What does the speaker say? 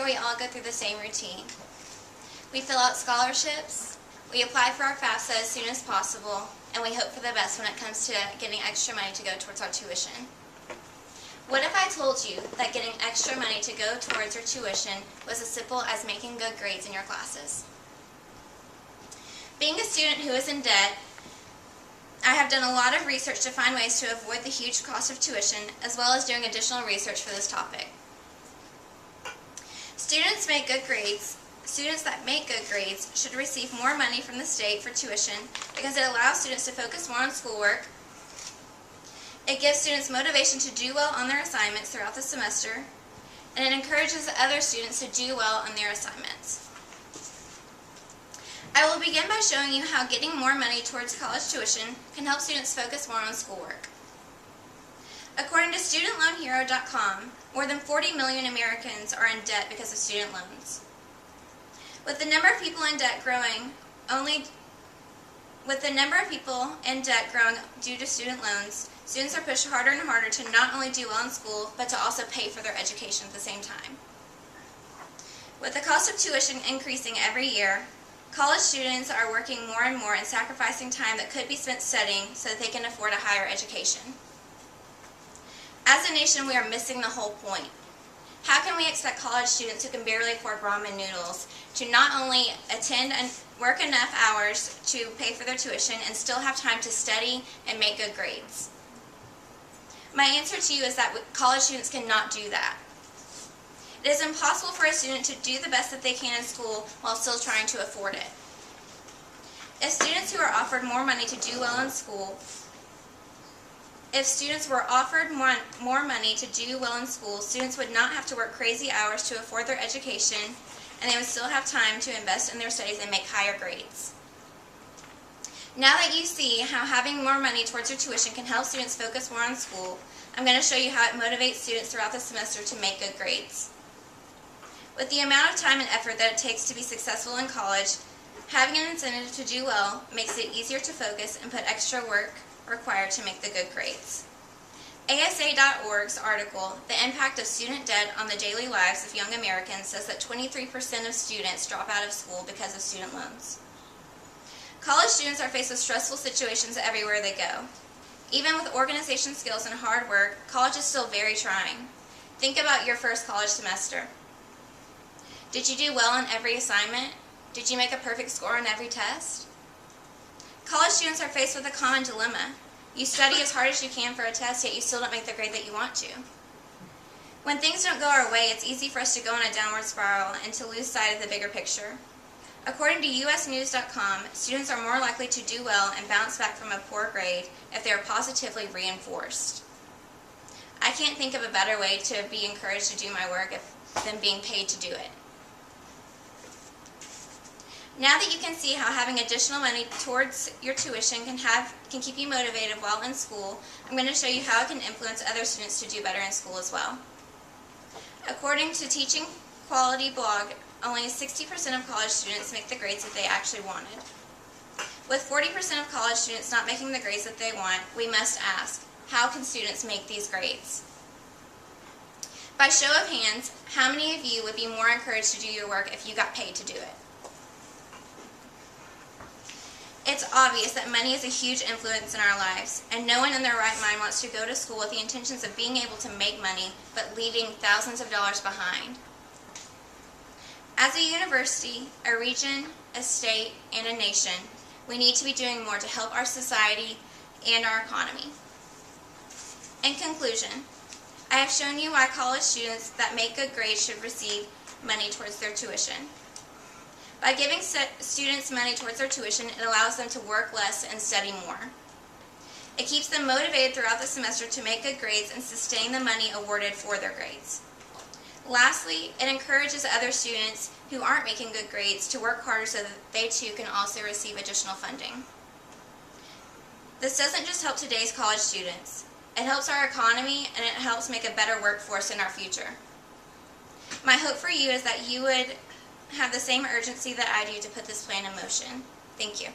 year, we all go through the same routine. We fill out scholarships, we apply for our FAFSA as soon as possible, and we hope for the best when it comes to getting extra money to go towards our tuition. What if I told you that getting extra money to go towards your tuition was as simple as making good grades in your classes? Being a student who is in debt, I have done a lot of research to find ways to avoid the huge cost of tuition, as well as doing additional research for this topic. Students that make good grades should receive more money from the state for tuition because it allows students to focus more on schoolwork. It gives students motivation to do well on their assignments throughout the semester, and it encourages other students to do well on their assignments. I will begin by showing you how getting more money towards college tuition can help students focus more on schoolwork. According to StudentLoanHero.com, more than 40 million Americans are in debt because of student loans. With the number of people in debt growing due to student loans, students are pushed harder and harder to not only do well in school, but to also pay for their education at the same time. With the cost of tuition increasing every year, college students are working more and more and sacrificing time that could be spent studying so that they can afford a higher education. As a nation, we are missing the whole point. How can we expect college students who can barely afford ramen noodles to not only attend and work enough hours to pay for their tuition and still have time to study and make good grades? My answer to you is that college students cannot do that. It is impossible for a student to do the best that they can in school while still trying to afford it. If students were offered more money to do well in school, students would not have to work crazy hours to afford their education, and they would still have time to invest in their studies and make higher grades. Now that you see how having more money towards your tuition can help students focus more on school, I'm going to show you how it motivates students throughout the semester to make good grades. With the amount of time and effort that it takes to be successful in college, having an incentive to do well makes it easier to focus and put extra work required to make the good grades. ASA.org's article, The Impact of Student Debt on the Daily Lives of Young Americans, says that 23% of students drop out of school because of student loans. College students are faced with stressful situations everywhere they go. Even with organization skills and hard work, college is still very trying. Think about your first college semester. Did you do well on every assignment? Did you make a perfect score on every test? College students are faced with a common dilemma. You study as hard as you can for a test, yet you still don't make the grade that you want to. When things don't go our way, it's easy for us to go on a downward spiral and to lose sight of the bigger picture. According to USNews.com, students are more likely to do well and bounce back from a poor grade if they are positively reinforced. I can't think of a better way to be encouraged to do my work than being paid to do it. Now that you can see how having additional money towards your tuition can keep you motivated while in school, I'm going to show you how it can influence other students to do better in school as well. According to Teaching Quality blog, only 60% of college students make the grades that they actually wanted. With 40% of college students not making the grades that they want, we must ask, how can students make these grades? By show of hands, how many of you would be more encouraged to do your work if you got paid to do it? It's obvious that money is a huge influence in our lives, and no one in their right mind wants to go to school with the intentions of being able to make money, but leaving thousands of dollars behind. As a university, a region, a state, and a nation, we need to be doing more to help our society and our economy. In conclusion, I have shown you why college students that make good grades should receive money towards their tuition. By giving students money towards their tuition, it allows them to work less and study more. It keeps them motivated throughout the semester to make good grades and sustain the money awarded for their grades. Lastly, it encourages other students who aren't making good grades to work harder so that they too can also receive additional funding. This doesn't just help today's college students. It helps our economy, and it helps make a better workforce in our future. My hope for you is that you would have the same urgency that I do to put this plan in motion. Thank you.